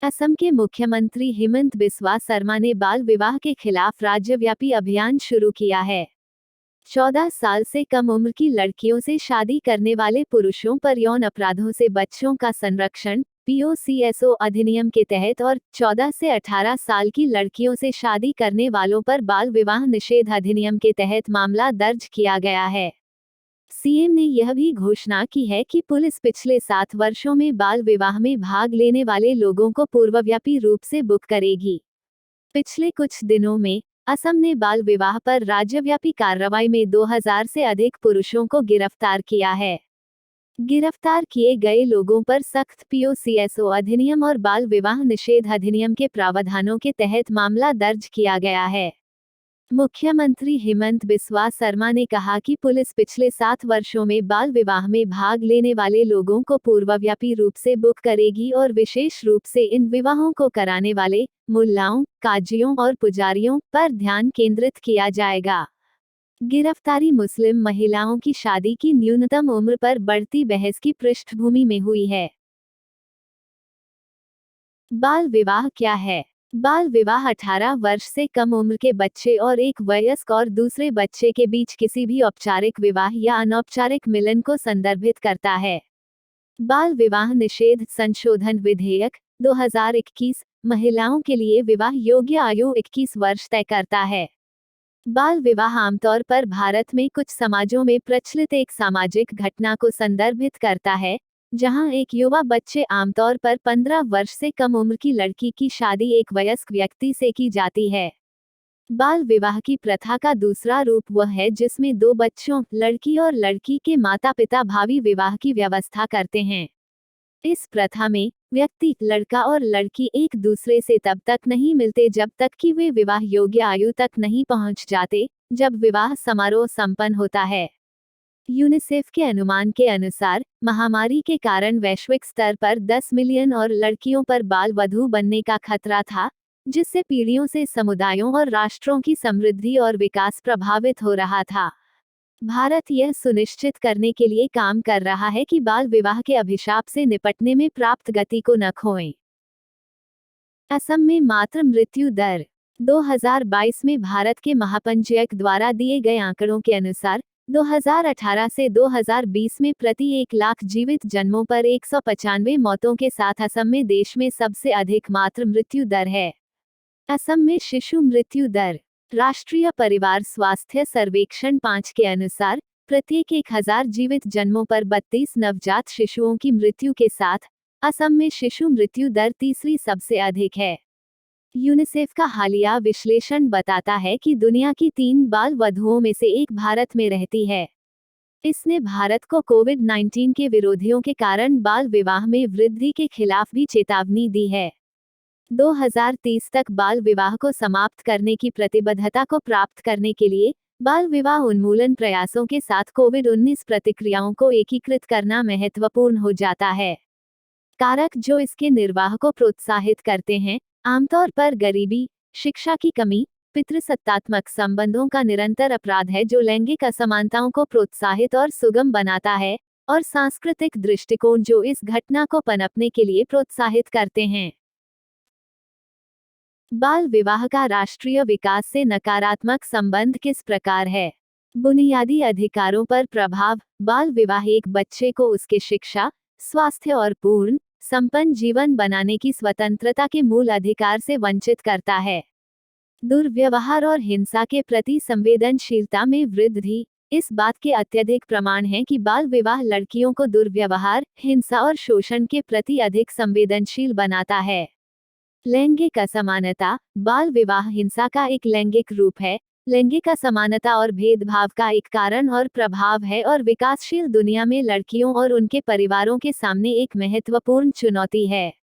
असम के मुख्यमंत्री हिमंत बिस्वा शर्मा ने बाल विवाह के खिलाफ राज्यव्यापी अभियान शुरू किया है। 14 साल से कम उम्र की लड़कियों से शादी करने वाले पुरुषों पर यौन अपराधों से बच्चों का संरक्षण पीओसीएसओ अधिनियम के तहत और 14 से 18 साल की लड़कियों से शादी करने वालों पर बाल विवाह निषेध अधिनियम के तहत मामला दर्ज किया गया है। सीएम ने यह भी घोषणा की है कि पुलिस पिछले 7 वर्षों में बाल विवाह में भाग लेने वाले लोगों को पूर्वव्यापी रूप से बुक करेगी। पिछले कुछ दिनों में असम ने बाल विवाह पर राज्यव्यापी कार्रवाई में 2000 से अधिक पुरुषों को गिरफ्तार किया है। गिरफ्तार किए गए लोगों पर सख्त पीओसीएसओ अधिनियम और बाल विवाह निषेध अधिनियम के प्रावधानों के तहत मामला दर्ज किया गया है। मुख्यमंत्री हिमंत बिस्वा शर्मा ने कहा कि पुलिस पिछले 7 वर्षों में बाल विवाह में भाग लेने वाले लोगों को पूर्वव्यापी रूप से बुक करेगी और विशेष रूप से इन विवाहों को कराने वाले मुल्लाओं, काजियों और पुजारियों पर ध्यान केंद्रित किया जाएगा। गिरफ्तारी मुस्लिम महिलाओं की शादी की न्यूनतम उम्र पर बढ़ती बहस की पृष्ठभूमि में हुई है। बाल विवाह क्या है? बाल विवाह 18 वर्ष से कम उम्र के बच्चे और एक वयस्क और दूसरे बच्चे के बीच किसी भी औपचारिक विवाह या अनौपचारिक मिलन को संदर्भित करता है। बाल विवाह निषेध संशोधन विधेयक 2021 महिलाओं के लिए विवाह योग्य आयु 21 वर्ष तय करता है। बाल विवाह आमतौर पर भारत में कुछ समाजों में प्रचलित एक सामाजिक घटना को संदर्भित करता है, जहां एक युवा बच्चे आमतौर पर 15 वर्ष से कम उम्र की लड़की की शादी एक वयस्क व्यक्ति से की जाती है। बाल विवाह की प्रथा का दूसरा रूप वह है जिसमें दो बच्चों, लड़की और लड़की के माता-पिता भावी विवाह की व्यवस्था करते हैं। इस प्रथा में व्यक्ति, लड़का और लड़की एक दूसरे से तब तक नहीं मिलते जब तक कि वे विवाह योग्य आयु तक नहीं पहुंच जाते, जब विवाह समारोह संपन्न होता है। यूनिसेफ के अनुमान के अनुसार महामारी के कारण वैश्विक स्तर पर 10 मिलियन और लड़कियों पर बाल वधू बनने का खतरा था, जिससे पीढ़ियों से समुदायों और राष्ट्रों की समृद्धि और विकास प्रभावित हो रहा था। भारत यह सुनिश्चित करने के लिए काम कर रहा है कि बाल विवाह के अभिशाप से निपटने में प्राप्त गति को न खोएं। असम में मातृ मृत्यु दर 2022 में भारत के महापंजीयक द्वारा दिए गए आंकड़ों के अनुसार 2018 से 2020 में प्रति 1 लाख जीवित जन्मों पर 195 मौतों के साथ असम में देश में सबसे अधिक मातृ मृत्यु दर है। असम में शिशु मृत्यु दर राष्ट्रीय परिवार स्वास्थ्य सर्वेक्षण 5 के अनुसार प्रत्येक 1000 जीवित जन्मों पर 32 नवजात शिशुओं की मृत्यु के साथ असम में शिशु मृत्यु दर तीसरी सबसे अधिक है। यूनिसेफ का हालिया विश्लेषण बताता है कि दुनिया की 3 बाल वधुओं में से एक भारत में रहती है। इसने भारत को कोविड-19 के विरोधियों के कारण बाल विवाह में वृद्धि के खिलाफ भी चेतावनी दी है। 2030 तक बाल विवाह को समाप्त करने की प्रतिबद्धता को प्राप्त करने के लिए बाल विवाह उन्मूलन प्रयासों के साथ कोविड-19 प्रतिक्रियाओं को एकीकृत करना महत्वपूर्ण हो जाता है। कारक जो इसके निर्वाह को प्रोत्साहित करते हैं, आमतौर पर गरीबी, शिक्षा की कमी, पितृसत्तात्मक संबंधों का निरंतर अपराध है जो लैंगिक असमानताओं को प्रोत्साहित और सुगम बनाता है, और सांस्कृतिक दृष्टिकोण जो इस घटना को पनपने के लिए प्रोत्साहित करते हैं। बाल विवाह का राष्ट्रीय विकास से नकारात्मक संबंध किस प्रकार है? बुनियादी अधिकारों पर प्रभाव बाल विवाह एक बच्चे को उसके शिक्षा, स्वास्थ्य और पूर्ण, संपन्न जीवन बनाने की स्वतंत्रता के मूल अधिकार से वंचित करता है। दुर्व्यवहार और हिंसा के प्रति संवेदनशीलता में वृद्धि इस बात के अत्यधिक प्रमाण हैं कि बाल विवाह लड़कियों को दुर्व्यवहार, हिंसा और शोषण के प्रति अधिक संवेदनशील बनाता है। लैंगिक असमानता बाल विवाह हिंसा का एक लैंगिक रूप है, लैंगिक असमानता और भेदभाव का एक कारण और प्रभाव है और विकासशील दुनिया में लड़कियों और उनके परिवारों के सामने एक महत्वपूर्ण चुनौती है।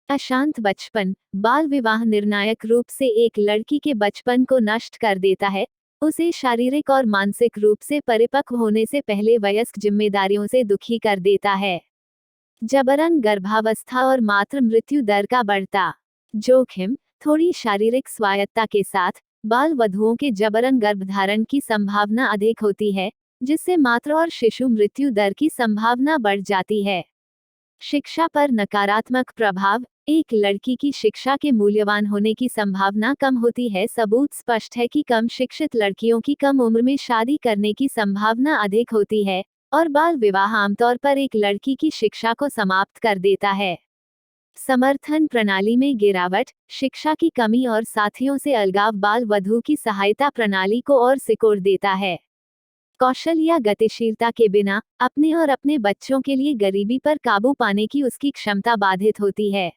अशांत बचपन बाल विवाह निर्णायक रूप से एक लड़की के बचपन को नष्ट कर देता है, उसे शारीरिक और मानसिक रूप से परिपक्व होने से पहले वयस्क जिम्मेदारियों से दुखी कर देता है। जबरन गर्भावस्था और मातृ मृत्यु दर का बढ़ता जोखिम थोड़ी शारीरिक स्वायत्तता के साथ बाल वधुओं के जबरन गर्भधारण की संभावना अधिक होती है, जिससे मातृ और शिशु मृत्यु दर की संभावना बढ़ जाती है। शिक्षा पर नकारात्मक प्रभाव। एक लड़की की शिक्षा के मूल्यवान होने की संभावना कम होती है। सबूत स्पष्ट है कि कम शिक्षित लड़कियों की कम उम्र में शादी करने की संभावना अधिक होती है, और बाल विवाह आमतौर पर एक लड़की की शिक्षा को समाप्त कर देता है। समर्थन प्रणाली में गिरावट। शिक्षा की कमी और साथियों से अलगाव बाल वधू की सहायता प्रणाली को और सिकोड़ देता है। कौशल या गतिशीलता के बिना अपने और अपने बच्चों के लिए गरीबी पर काबू पाने की उसकी क्षमता बाधित होती है।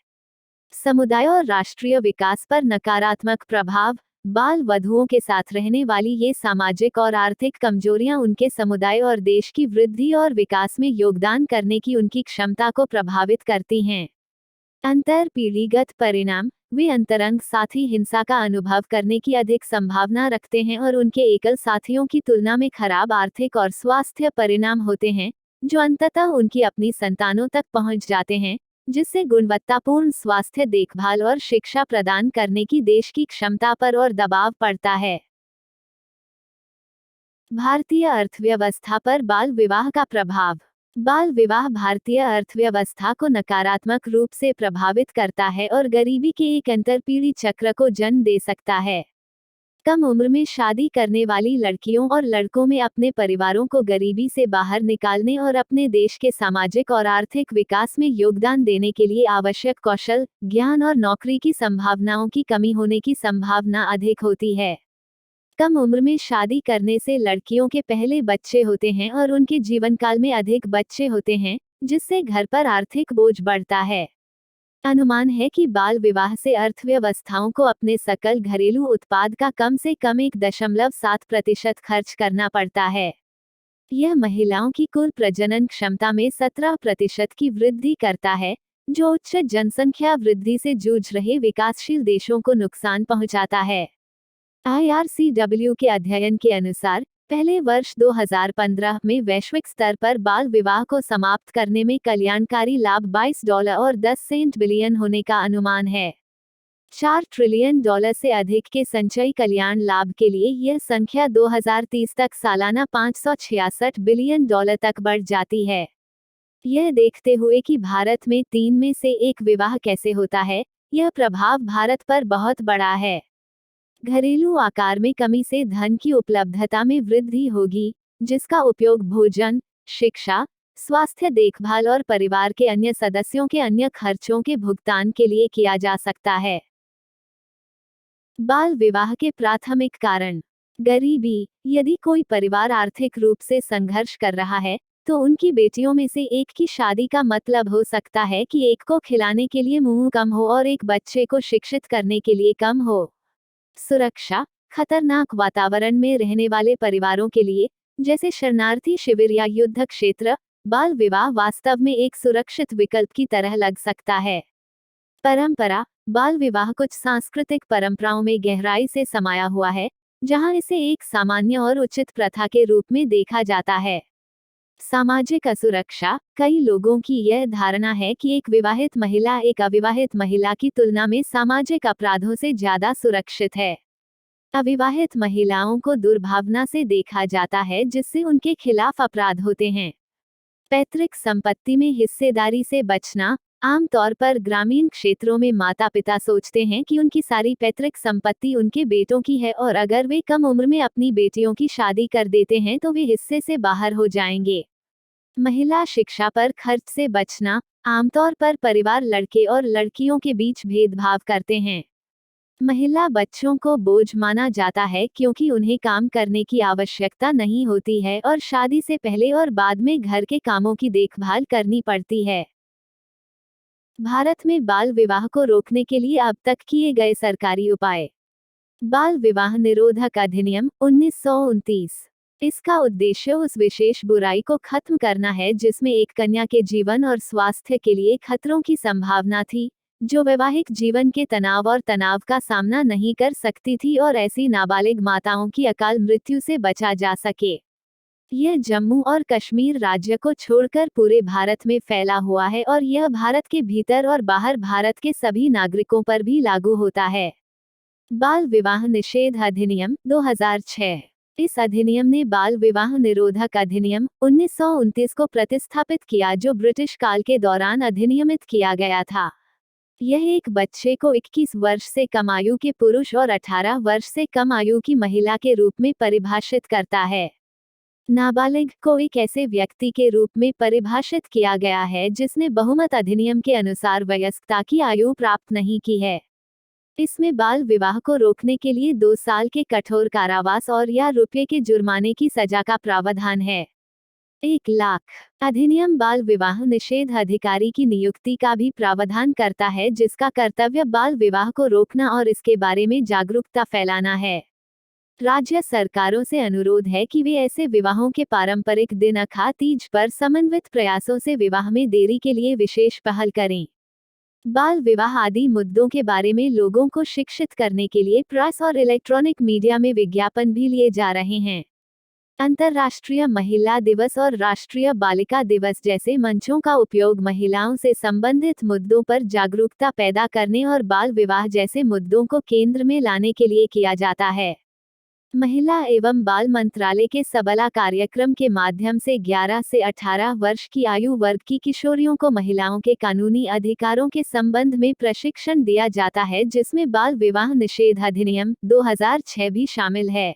समुदाय और राष्ट्रीय विकास पर नकारात्मक प्रभाव। बाल वधुओं के साथ रहने वाली ये सामाजिक और आर्थिक कमजोरियां उनके समुदाय और देश की वृद्धि और विकास में योगदान करने की उनकी क्षमता को प्रभावित करती हैं। अंतर पीढ़ीगत परिणाम। वे अंतरंग साथी हिंसा का अनुभव करने की अधिक संभावना रखते हैं और उनके एकल साथियों की तुलना में खराब आर्थिक और स्वास्थ्य परिणाम होते हैं, जो अंततः उनकी अपनी संतानों तक पहुंच जाते हैं, जिससे गुणवत्तापूर्ण स्वास्थ्य देखभाल और शिक्षा प्रदान करने की देश की क्षमता पर और दबाव पड़ता है। भारतीय अर्थव्यवस्था पर बाल विवाह का प्रभाव। बाल विवाह भारतीय अर्थव्यवस्था को नकारात्मक रूप से प्रभावित करता है और गरीबी के एक अंतरपीढ़ी चक्र को जन्म दे सकता है। कम उम्र में शादी करने वाली लड़कियों और लड़कों में अपने परिवारों को गरीबी से बाहर निकालने और अपने देश के सामाजिक और आर्थिक विकास में योगदान देने के लिए आवश्यक कौशल, ज्ञान और नौकरी की संभावनाओं की कमी होने की संभावना अधिक होती है। कम उम्र में शादी करने से लड़कियों के पहले बच्चे होते हैं और उनके जीवनकाल में अधिक बच्चे होते हैं, जिससे घर पर आर्थिक बोझ बढ़ता है। अनुमान है कि बाल विवाह से अर्थव्यवस्थाओं को अपने सकल घरेलू उत्पाद का कम से कम 1.7% खर्च करना पड़ता है। यह महिलाओं की कुल प्रजनन क्षमता में 17% की वृद्धि करता है, जो उच्च जनसंख्या वृद्धि से जूझ रहे विकासशील देशों को नुकसान पहुंचाता है। IRCW के अध्ययन के अनुसार पहले वर्ष 2015 में वैश्विक स्तर पर बाल विवाह को समाप्त करने में कल्याणकारी लाभ $22 और 10 सेंट बिलियन होने का अनुमान है। $4 ट्रिलियन से अधिक के संचयी कल्याण लाभ के लिए यह संख्या 2030 तक सालाना $566 बिलियन तक बढ़ जाती है। यह देखते हुए कि भारत में 3 में से 1 विवाह कैसे होता है, यह प्रभाव भारत पर बहुत बड़ा है। घरेलू आकार में कमी से धन की उपलब्धता में वृद्धि होगी, जिसका उपयोग भोजन, शिक्षा, स्वास्थ्य देखभाल और परिवार के अन्य सदस्यों के अन्य खर्चों के भुगतान के लिए किया जा सकता है। बाल विवाह के प्राथमिक कारण। गरीबी। यदि कोई परिवार आर्थिक रूप से संघर्ष कर रहा है, तो उनकी बेटियों में से एक की शादी का मतलब हो सकता है कि एक को खिलाने के लिए मुंह कम हो और एक बच्चे को शिक्षित करने के लिए कम हो। सुरक्षा। खतरनाक वातावरण में रहने वाले परिवारों के लिए, जैसे शरणार्थी शिविर या युद्ध क्षेत्र, बाल विवाह वास्तव में एक सुरक्षित विकल्प की तरह लग सकता है। परंपरा। बाल विवाह कुछ सांस्कृतिक परंपराओं में गहराई से समाया हुआ है, जहां इसे एक सामान्य और उचित प्रथा के रूप में देखा जाता है। सामाजिक असुरक्षा। कई लोगों की यह धारणा है कि एक विवाहित महिला एक अविवाहित महिला की तुलना में सामाजिक अपराधों से ज्यादा सुरक्षित है। अविवाहित महिलाओं को दुर्भावना से देखा जाता है, जिससे उनके खिलाफ अपराध होते हैं। पैतृक संपत्ति में हिस्सेदारी से बचना। आमतौर पर ग्रामीण क्षेत्रों में माता पिता सोचते हैं कि उनकी सारी पैतृक संपत्ति उनके बेटों की है और अगर वे कम उम्र में अपनी बेटियों की शादी कर देते हैं तो वे हिस्से से बाहर हो जाएंगे। महिला शिक्षा पर खर्च से बचना। आमतौर पर परिवार लड़के और लड़कियों के बीच भेदभाव करते हैं। महिला बच्चों को बोझ माना जाता है क्योंकि उन्हें काम करने की आवश्यकता नहीं होती है और शादी से पहले और बाद में घर के कामों की देखभाल करनी पड़ती है। भारत में बाल विवाह को रोकने के लिए अब तक किए गए सरकारी उपाय। बाल विवाह निरोधक अधिनियम 1929। इसका उद्देश्य उस विशेष बुराई को खत्म करना है जिसमें एक कन्या के जीवन और स्वास्थ्य के लिए खतरों की संभावना थी, जो वैवाहिक जीवन के तनाव और तनाव का सामना नहीं कर सकती थी और ऐसी नाबालिग माताओं की अकाल मृत्यु से बचा जा सके। यह जम्मू और कश्मीर राज्य को छोड़कर पूरे भारत में फैला हुआ है और यह भारत के भीतर और बाहर भारत के सभी नागरिकों पर भी लागू होता है। बाल विवाह निषेध अधिनियम 2006। इस अधिनियम ने बाल विवाह निरोधक अधिनियम 1929 को प्रतिस्थापित किया, जो ब्रिटिश काल के दौरान अधिनियमित किया गया था। यह एक बच्चे को 21 वर्ष से कम आयु के पुरुष और 18 वर्ष से कम आयु की महिला के रूप में परिभाषित करता है। नाबालिग को एक ऐसे व्यक्ति के रूप में परिभाषित किया गया है जिसने बहुमत अधिनियम के अनुसार वयस्कता की आयु प्राप्त नहीं की है। इसमें बाल विवाह को रोकने के लिए 2 साल के कठोर कारावास और या रुपये के जुर्माने की सजा का प्रावधान है। 1 लाख। अधिनियम बाल विवाह निषेध अधिकारी की नियुक्ति का भी प्रावधान करता है, जिसका कर्तव्य बाल विवाह को रोकना और इसके बारे में जागरूकता फैलाना है। राज्य सरकारों से अनुरोध है कि वे ऐसे विवाहों के पारंपरिक दिन अखा तीज पर समन्वित प्रयासों से विवाह में देरी के लिए विशेष पहल करें। बाल विवाह आदि मुद्दों के बारे में लोगों को शिक्षित करने के लिए प्रेस और इलेक्ट्रॉनिक मीडिया में विज्ञापन भी लिए जा रहे हैं। अंतर्राष्ट्रीय महिला दिवस और राष्ट्रीय बालिका दिवस जैसे मंचों का उपयोग महिलाओं से संबंधित मुद्दों पर जागरूकता पैदा करने और बाल विवाह जैसे मुद्दों को केंद्र में लाने के लिए किया जाता है। महिला एवं बाल मंत्रालय के सबला कार्यक्रम के माध्यम से 11 से 18 वर्ष की आयु वर्ग की किशोरियों को महिलाओं के कानूनी अधिकारों के संबंध में प्रशिक्षण दिया जाता है, जिसमें बाल विवाह निषेध अधिनियम 2006 भी शामिल है।